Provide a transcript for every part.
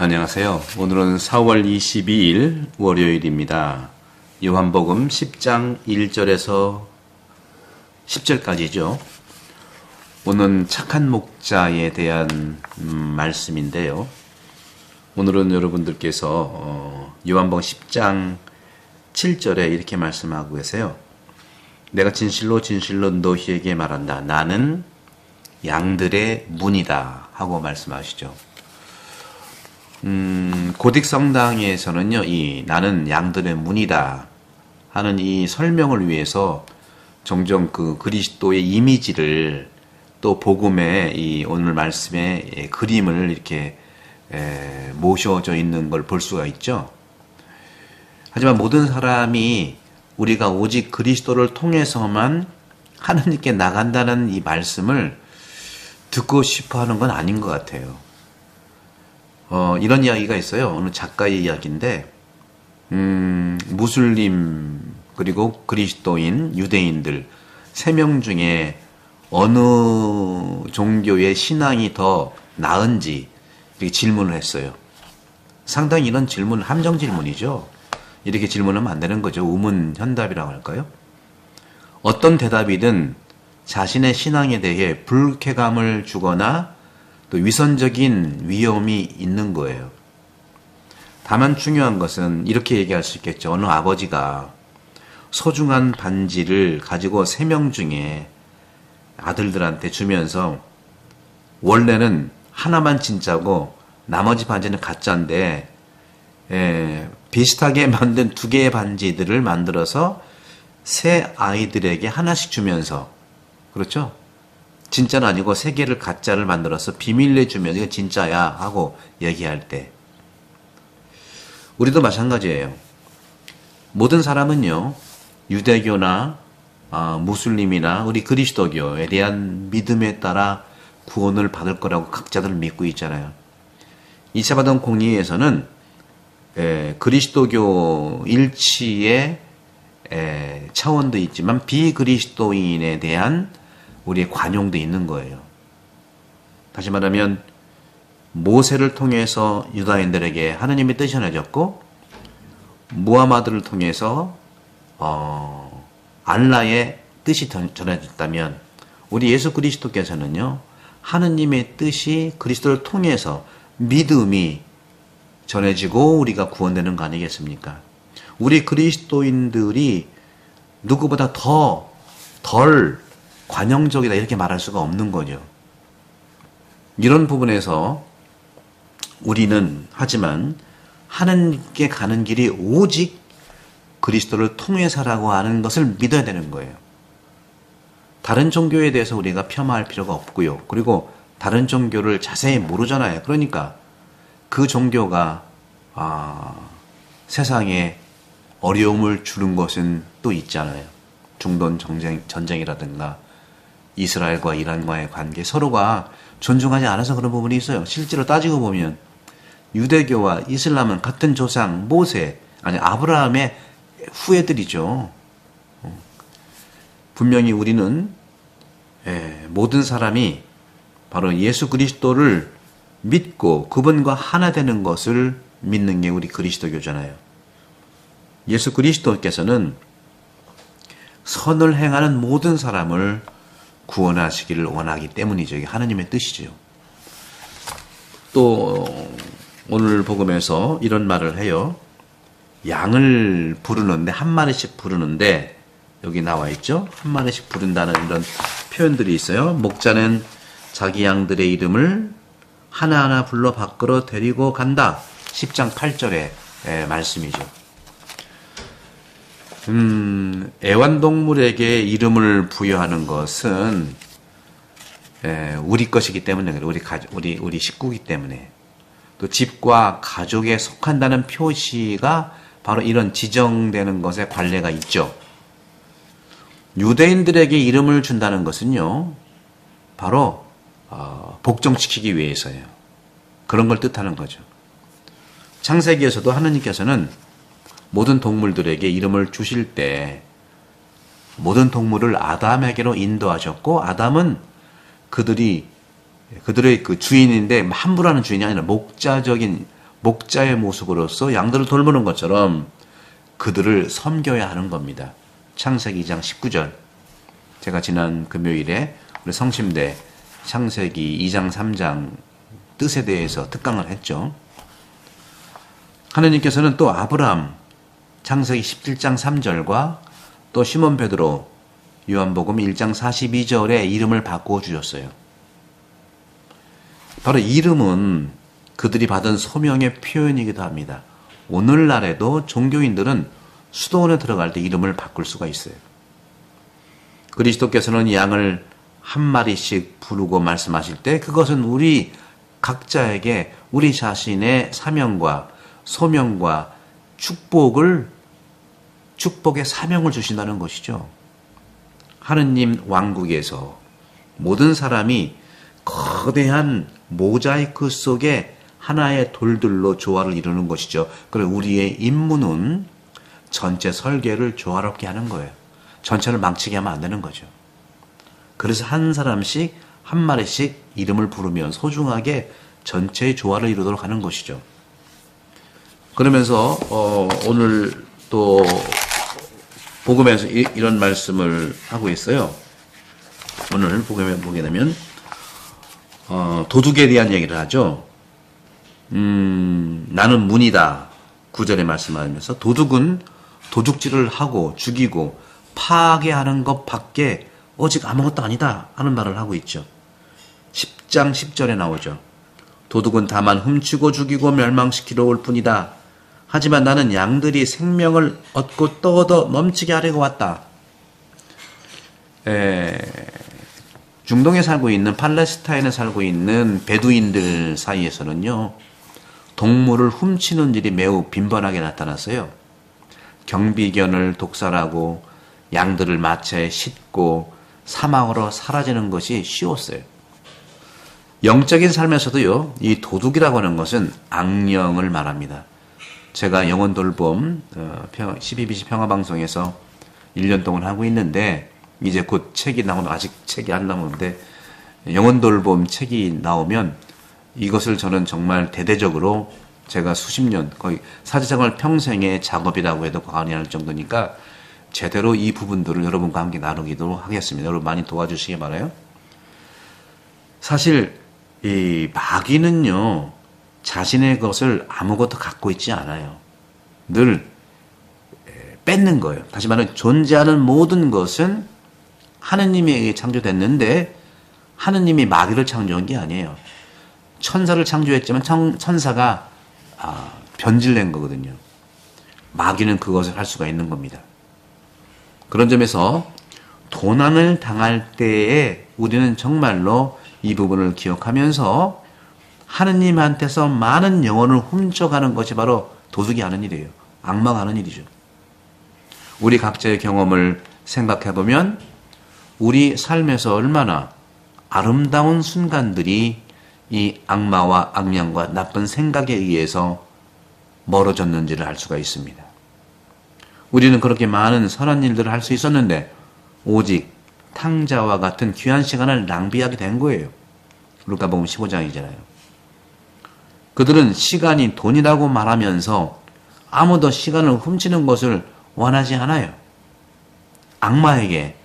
안녕하세요. 오늘은 4월 22일 월요일입니다. 요한복음 10장 1절에서 10절까지죠. 오늘은 착한 목자에 대한 말씀인데요. 오늘은 여러분들께서 요한복음 10장 7절에 이렇게 말씀하고 계세요. 내가 진실로 진실로 너희에게 말한다. 나는 양들의 문이다 하고 말씀하시죠. 고딕 성당에서는요, 이 나는 양들의 문이다 하는 이 설명을 위해서 종종 그 그리스도의 이미지를 또 복음의 이 오늘 말씀의 그림을 이렇게 모셔져 있는 걸 볼 수가 있죠. 하지만 모든 사람이 우리가 오직 그리스도를 통해서만 하나님께 나간다는 이 말씀을 듣고 싶어 하는 건 아닌 것 같아요. 이런 이야기가 있어요. 어느 작가의 이야기인데, 무슬림, 그리고 그리스도인, 유대인들, 3명 중에 어느 종교의 신앙이 더 나은지, 이렇게 질문을 했어요. 상당히 이런 질문, 함정 질문이죠. 이렇게 질문하면 안 되는 거죠. 우문현답이라고 할까요? 어떤 대답이든 자신의 신앙에 대해 불쾌감을 주거나 또 위선적인 위험이 있는 거예요. 다만 중요한 것은 이렇게 얘기할 수 있겠죠. 어느 아버지가 소중한 반지를 가지고 3명 중에 아들들한테 주면서 원래는 하나만 진짜고 나머지 반지는 가짜인데 비슷하게 만든 2개의 반지들을 만들어서 3 아이들에게 하나씩 주면서, 그렇죠? 진짜는 아니고 3개를 가짜를 만들어서 비밀로 주면 이거 진짜야 하고 얘기할 때, 우리도 마찬가지예요. 모든 사람은요, 유대교나 무슬림이나 우리 그리스도교에 대한 믿음에 따라 구원을 받을 거라고 각자들 믿고 있잖아요. 2차 바단 공의에서는 그리스도교 일치의 차원도 있지만 비그리스도인에 대한 우리의 관용도 있는 거예요. 다시 말하면 모세를 통해서 유다인들에게 하느님의 뜻이 전해졌고, 무하마드를 통해서 알라의 뜻이 전해졌다면, 우리 예수 그리스도께서는요, 하느님의 뜻이 그리스도를 통해서 믿음이 전해지고 우리가 구원되는 거 아니겠습니까? 우리 그리스도인들이 누구보다 덜 관용적이다 이렇게 말할 수가 없는 거죠. 이런 부분에서 우리는 하지만 하나님께 가는 길이 오직 그리스도를 통해서라고 하는 것을 믿어야 되는 거예요. 다른 종교에 대해서 우리가 폄하할 필요가 없고요. 그리고 다른 종교를 자세히 모르잖아요. 그러니까 그 종교가 세상에 어려움을 주는 것은 또 있잖아요. 중동 전쟁이라든가 이스라엘과 이란과의 관계, 서로가 존중하지 않아서 그런 부분이 있어요. 실제로 따지고 보면 유대교와 이슬람은 같은 조상 아브라함의 후예들이죠. 분명히 우리는 모든 사람이 바로 예수 그리스도를 믿고 그분과 하나 되는 것을 믿는 게 우리 그리스도교잖아요. 예수 그리스도께서는 선을 행하는 모든 사람을 구원하시기를 원하기 때문이죠. 이게 하나님의 뜻이죠. 또 오늘 복음에서 이런 말을 해요. 양을 부르는데, 한 마리씩 부르는데, 여기 나와 있죠. 한 마리씩 부른다는 이런 표현들이 있어요. 목자는 자기 양들의 이름을 하나하나 불러 밖으로 데리고 간다. 10장 8절의 말씀이죠. 애완동물에게 이름을 부여하는 것은 우리 것이기 때문에, 우리 식구이기 때문에, 또 집과 가족에 속한다는 표시가 바로 이런 지정되는 것에 관례가 있죠. 유대인들에게 이름을 준다는 것은요, 바로 복종시키기 위해서예요. 그런 걸 뜻하는 거죠. 창세기에서도 하나님께서는 모든 동물들에게 이름을 주실 때 모든 동물을 아담에게로 인도하셨고, 아담은 그들의 그 주인인데 함부로 하는 주인이 아니라 목자적인 목자의 모습으로서 양들을 돌보는 것처럼 그들을 섬겨야 하는 겁니다. 창세기 2장 19절. 제가 지난 금요일에 우리 성심대 창세기 2장 3장 뜻에 대해서 특강을 했죠. 하느님께서는 또 아브라함 창세기 17장 3절과 또 시몬 베드로 요한복음 1장 42절에 이름을 바꾸어 주셨어요. 바로 이름은 그들이 받은 소명의 표현이기도 합니다. 오늘날에도 종교인들은 수도원에 들어갈 때 이름을 바꿀 수가 있어요. 그리스도께서는 양을 한 마리씩 부르고 말씀하실 때 그것은 우리 각자에게 우리 자신의 사명과 소명과 축복의 사명을 주신다는 것이죠. 하느님 왕국에서 모든 사람이 거대한 모자이크 속에 하나의 돌들로 조화를 이루는 것이죠. 그리고 우리의 임무는 전체 설계를 조화롭게 하는 거예요. 전체를 망치게 하면 안 되는 거죠. 그래서 한 사람씩 한 마리씩 이름을 부르면 소중하게 전체의 조화를 이루도록 하는 것이죠. 그러면서 오늘 또 복음에서 이런 말씀을 하고 있어요. 오늘 복음에 보게 되면 도둑에 대한 얘기를 하죠. 나는 문이다. 9절에 말씀하면서 도둑은 도둑질을 하고 죽이고 파괴하는 것 밖에 오직 아무것도 아니다 하는 말을 하고 있죠. 10장 10절에 나오죠. 도둑은 다만 훔치고 죽이고 멸망시키러 올 뿐이다. 하지만 나는 양들이 생명을 얻고 또 얻어 넘치게 하려고 왔다. 중동에 살고 있는 팔레스타인에 살고 있는 베두인들 사이에서는요. 동물을 훔치는 일이 매우 빈번하게 나타났어요. 경비견을 독살하고 양들을 마차에 싣고 사망으로 사라지는 것이 쉬웠어요. 영적인 삶에서도요. 이 도둑이라고 하는 것은 악령을 말합니다. 제가 영혼돌봄 12BC 평화방송에서 1년 동안 하고 있는데 이제 곧 책이 나오는 아직 책이 안 나오는데 영혼돌봄 책이 나오면 이것을 저는 정말 대대적으로 제가 수십 년 거의 사제생활 평생의 작업이라고 해도 과언이 아닐 정도니까 제대로 이 부분들을 여러분과 함께 나누기도 하겠습니다. 여러분 많이 도와주시기 바라요. 사실 이 마귀는요. 자신의 것을 아무것도 갖고 있지 않아요. 늘 뺏는 거예요. 다시 말하면 존재하는 모든 것은 하느님에 의해 창조됐는데 하느님이 마귀를 창조한 게 아니에요. 천사를 창조했지만 천사가 변질된 거거든요. 마귀는 그것을 할 수가 있는 겁니다. 그런 점에서 도난을 당할 때에 우리는 정말로 이 부분을 기억하면서 하느님한테서 많은 영혼을 훔쳐가는 것이 바로 도둑이 하는 일이에요. 악마가 하는 일이죠. 우리 각자의 경험을 생각해보면 우리 삶에서 얼마나 아름다운 순간들이 이 악마와 악령과 나쁜 생각에 의해서 멀어졌는지를 알 수가 있습니다. 우리는 그렇게 많은 선한 일들을 할 수 있었는데 오직 탕자와 같은 귀한 시간을 낭비하게 된 거예요. 루카복음 15장이잖아요. 그들은 시간이 돈이라고 말하면서 아무도 시간을 훔치는 것을 원하지 않아요. 악마에게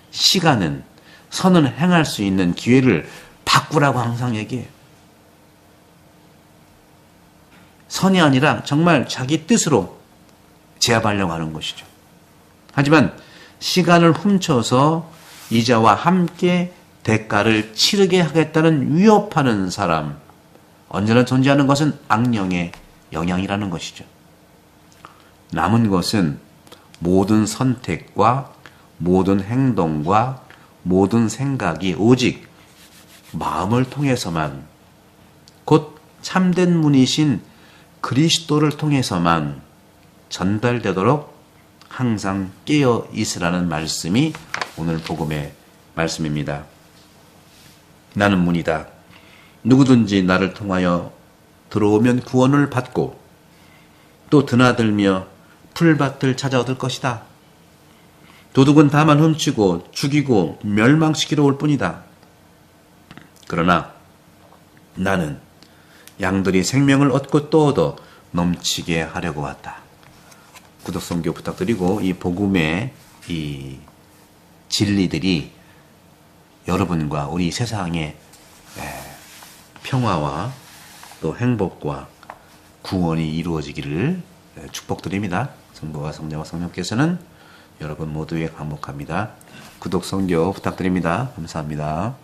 시간은 선을 행할 수 있는 기회를 바꾸라고 항상 얘기해요. 선이 아니라 정말 자기 뜻으로 제압하려고 하는 것이죠. 하지만 시간을 훔쳐서 이자와 함께 대가를 치르게 하겠다는 위협하는 사람, 언제나 존재하는 것은 악령의 영향이라는 것이죠. 남은 것은 모든 선택과 모든 행동과 모든 생각이 오직 마음을 통해서만, 곧 참된 분이신 그리스도를 통해서만 전달되도록 항상 깨어 있으라는 말씀이 오늘 복음의 말씀입니다. 나는 문이다. 누구든지 나를 통하여 들어오면 구원을 받고 또 드나들며 풀밭을 찾아 얻을 것이다. 도둑은 다만 훔치고 죽이고 멸망시키러 올 뿐이다. 그러나 나는 양들이 생명을 얻고 또 얻어 넘치게 하려고 왔다. 구독 선교 부탁드리고 이 복음의 이 진리들이 여러분과 우리 세상의 평화와 또 행복과 구원이 이루어지기를 축복드립니다. 성부와 성자와 성령께서는 여러분 모두에 강복합니다. 구독 선교 부탁드립니다. 감사합니다.